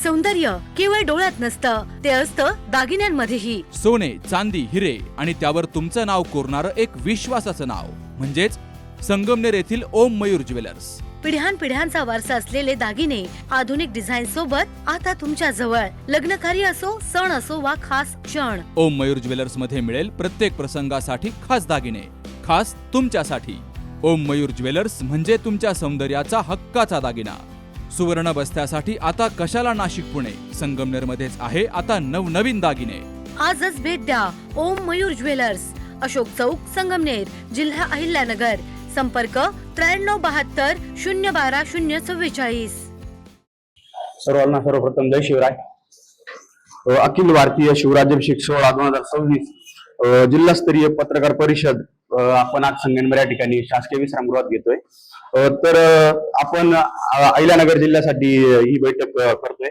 सौंदर्य केवळ डोळ्यात नसतं, ते असतं दागिन्यांमध्येही. सोने, चांदी, हिरे आणि त्यावर तुमचं नाव कोरणारं एक विश्वासाचं नाव म्हणजेच संगमनेर येथील ओम मयूर ज्वेलर्स. पिढ्यानपिढ्यांचा वारसा असलेले दागिने आधुनिक डिझाईन सोबत आता तुमच्या जवळ. लग्नकार्य असो, सण असो वा खास क्षण, ओम मयूर ज्वेलर्स मध्ये मिळेल प्रत्येक प्रसंगासाठी खास दागिने, खास तुमच्यासाठी. ओम मयूर ज्वेलर्स म्हणजे तुमच्या सौंदर्याचा हक्काचा दागिना. सुवर्ण बस्त्यासाठी आता कशाला नाशिक पुणे, संगमनेर मध्येच आहे आता नवनवीन दागिने. आजच भेट द्या ओम मयूर ज्वेलर्स, अशोक चौक, संगमनेर, जिल्हा अहिल्यानगर. संपर्क 9372 012 044. सर्वांना सर्वप्रथम जय शिवराय. अखिल भारतीय शिवराज्याभिषेक सोहळा 2026 जिल्हास्तरीय पत्रकार परिषद आपण आज संगमनेर या ठिकाणी शासकीय विश्रामगृहात घेतोय. तर आपण अहिल्यानगर जिल्ह्यासाठी ही बैठक करतोय.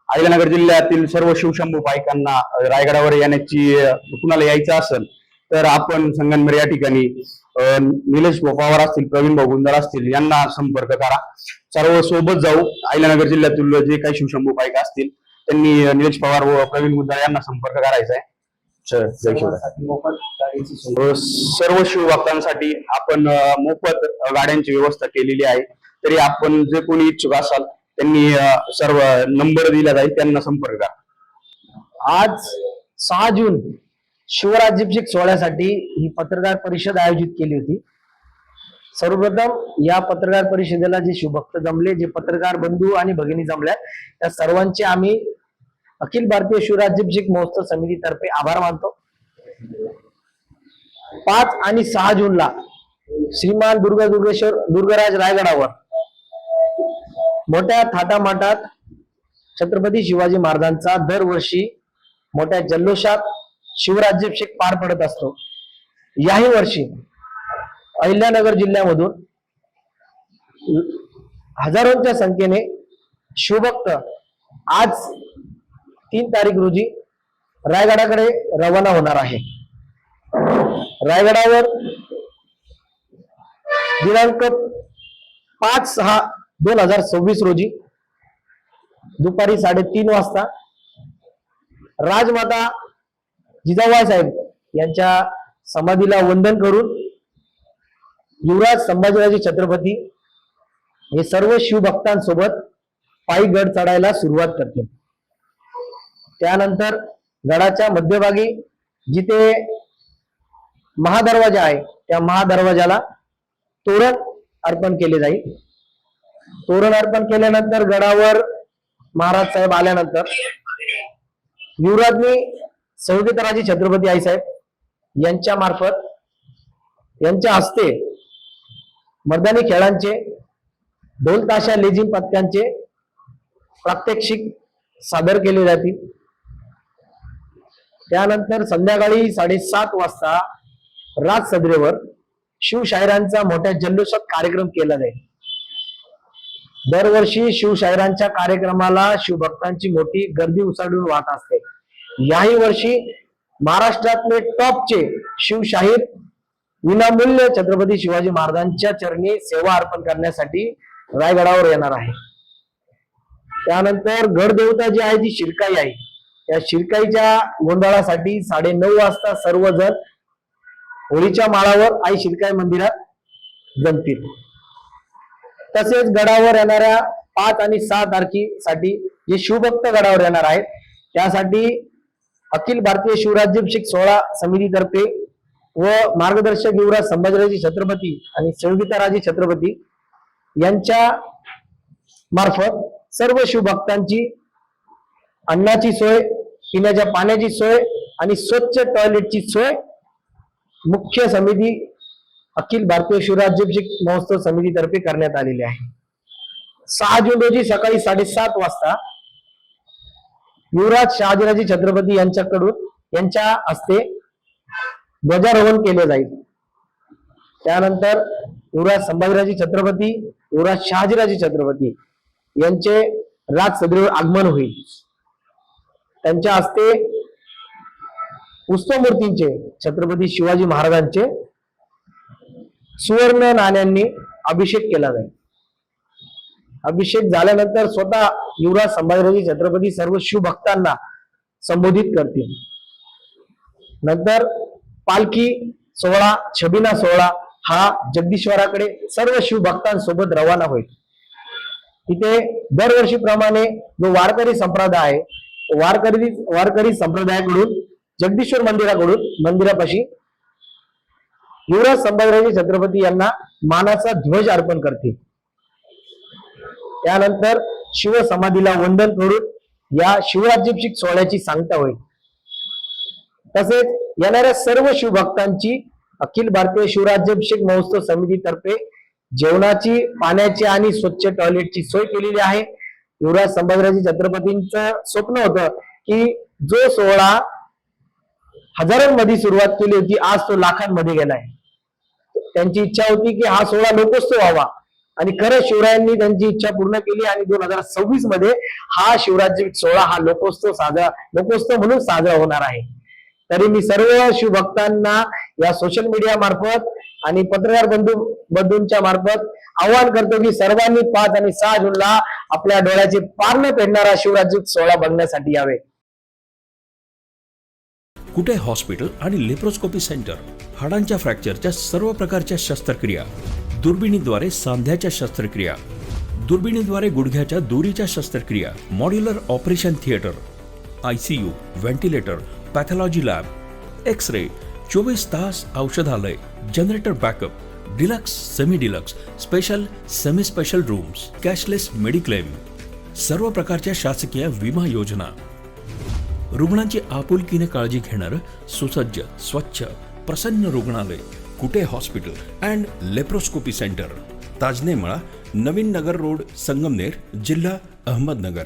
अहिल्यानगर जिल्ह्यातील सर्व शिवशंभू पायकांना रायगडावर येण्याची कुणाला यायचं असेल तर आपण संगमनेर या ठिकाणी निलेश पवार असतील, प्रवीण भाऊ गुंजाळ असतील यांना संपर्क करा. सर्व सोबत जाऊ. अहिल्यानगर जिल्ह्यातील जे काही शिवशंभू पायका असतील त्यांनी निलेश पवार व प्रवीण गुंजाळ यांना संपर्क करायचा आहे. सर्व शिवभक्तांसाठी आपण मोफत गाड्यांची व्यवस्था केलेली आहे. तरी आपण जे कोणी इच्छुक असाल त्यांनी सर्व नंबर दिला जाईल, त्यांना संपर्क करा. आज 6 जून शिवराज्याभिषेक सोहळ्यासाठी ही पत्रकार परिषद आयोजित केली होती. सर्वप्रथम या पत्रकार परिषदेला जे शिवभक्त जमले, जे पत्रकार बंधू आणि भगिनी जमल्या, त्या सर्वांचे आम्ही अखिल भारतीय शिवराज्याभिषेक महोत्सव समितीतर्फे आभार मानतो. 5 आणि 6 जूनला श्रीमान दुर्गराज रायगडावर मोठ्या थाटामाटात छत्रपती शिवाजी महाराजांचा दरवर्षी मोठ्या जल्लोषात शिवराज्याभिषेक पार पडत असतो. याही वर्षी अहिल्यानगर जिल्ह्यामधून हजारोंच्या संख्येने शिवभक्त आज 3 तारीख रोजी रायगडाकडे रवाना होणार आहे. रायगडावर दिनांक 5/6/2026 रोजी दुपारी 3:30 वाजता राजमाता जिजाबाई साहेब यांच्या समाधीला वंदन करून युवराज संभाजीराजे छत्रपती हे सर्व शिवभक्तांसोबत पायी गड चढायला सुरुवात करतील. त्यानंतर गडाच्या मध्यभागी जिथे महादरवाजा आहे त्या महादरवाजाला तोरण अर्पण केले जाईल. तोरण अर्पण केल्यानंतर गडावर महाराज साहेब आल्यानंतर युवराज्ञी संगीतराजे छत्रपती आईसाहेब यांच्या मार्फत यांच्या हस्ते मर्दानी खेळांचे, ढोल ताशा लेझिम पथकांचे प्रात्यक्षिक सादर केले जातील. त्यानंतर संध्याकाळी 7:30 वाजता राजसदरेवर शिवशाहिरांचा मोठ्या जल्लोषात कार्यक्रम केला जाईल. दरवर्षी शिवशाहिरांच्या कार्यक्रमाला शिवभक्तांची मोठी गर्दी उसळून वाहत असते. याही वर्षी महाराष्ट्रातले टॉपचे शिवशाहीर विनामूल्य छत्रपती शिवाजी महाराजांच्या चरणी सेवा अर्पण करण्यासाठी रायगडावर येणार आहे. त्यानंतर गडदेवता जी आहे ती शिरकाई आहे. त्या शिरकाईच्या गोंधळासाठी 9:30 वाजता सर्वजण होळीच्या माळावर आई शिरकाई मंदिरात जमतील. तसेच गडावर येणाऱ्या 5 आणि 6 तारखेसाठी जे शिवभक्त गडावर येणार आहेत त्यासाठी अखिल भारतीय शिवराज्याभिषेक सोहळा समितीतर्फे व मार्गदर्शक युवराज संभाजीराजे छत्रपती आणि संगीताराजे छत्रपती यांच्या मार्फत सर्व शिवभक्तांची अन्नाची सोय, पिण्याच्या पाण्याची सोय आणि स्वच्छ टॉयलेटची सोय मुख्य समिती अखिल भारतीय शिवराज्याभिषेक महोत्सव समितीतर्फे करण्यात आलेली आहे. 6 जून रोजी सकाळी 7:30 वाजता युवराज शहाजीराजे छत्रपती यांच्या हस्ते ध्वजारोहण केले जाईल. त्यानंतर युवराज संभाजीराजे छत्रपती, युवराज शहाजीराजे छत्रपती यांचे राजसदरीवर आगमन होईल. त्यांच्या हस्ते पुष्पमूर्तींचे छत्रपती शिवाजी महाराजांचे सुवर्ण नाण्यांनी अभिषेक केला जाईल. अभिषेक झाल्यानंतर स्वतः युवराज संभाजीराजे छत्रपती सर्व शिवभक्तांना संबोधित करतील. नंतर पालखी सोहळा, छबिना सोहळा हा जगदीश्वराकडे सर्व शिवभक्तांसोबत रवाना होईल. तिथे दरवर्षीप्रमाणे जो वारकरी संप्रदाय आहे, वारकरी संप्रदायाकडून जगदीश्वर मंदिरापाशी युवराज संभाजीराजे छत्रपती यांना मानाचा ध्वज अर्पण करतील. त्यानंतर शिवसमाधीला वंदन करून या शिवराज्याभिषेक सोहळ्याची सांगता होईल. तसेच येणाऱ्या सर्व शिवभक्तांची अखिल भारतीय शिवराज्याभिषेक महोत्सव समितीतर्फे जेवणाची, पाण्याची आणि स्वच्छ टॉयलेटची सोय केलेली आहे. युवराज संभाजीराजे छत्रपतींचं स्वप्न होतं की जो सोहळा हजारांमध्ये सुरुवात केली होती, आज तो लाखांमध्ये गेलाय. त्यांची इच्छा होती की हा सोहळा लोकोत्सव व्हावा आणि खरंच शिवरायांनी त्यांची इच्छा पूर्ण केली आणि 2026 मध्ये हा शिवराज्य सोहळा हा लोकोत्सव म्हणून साजरा होणार आहे. तरी मी सर्व शिवभक्तांना या सोशल मीडिया मार्फत आणि पत्रकार बंधूंच्या मार्फत आवाहन करतो की सर्वांनी 5 आणि 6 जूनला आपल्या डोळ्याचे पारणं फेडणारा शिवराज्य सोहळा बघण्यासाठी यावे. कुठे हॉस्पिटल आणि लेप्रोस्कोपी सेंटर, हाडांच्या फ्रॅक्चरच्या सर्व प्रकारच्या शस्त्रक्रिया, दुर्बिणीद्वारे सांध्याच्या शस्त्रक्रिया, दुर्बिणीद्वारे गुडघ्याच्या दोरीच्या शस्त्रक्रिया, modular operation theatre, ICU, ventilator, pathology lab, x-ray, 24 तास औषधालय, generator backup, deluxe, semi deluxe, special, semi special rooms, cashless mediclaim, सर्व प्रकारच्या शासकीय विमा योजना, रुग्णांची आपुलकीने काळजी घेणारं सुसज्ज, स्वच्छ, प्रसन्न रुग्णालय, Kute hospital and laparoscopy centre, Tajne Mala, Navin Nagar road, Sangamner, जिल्हा अहमदनगर.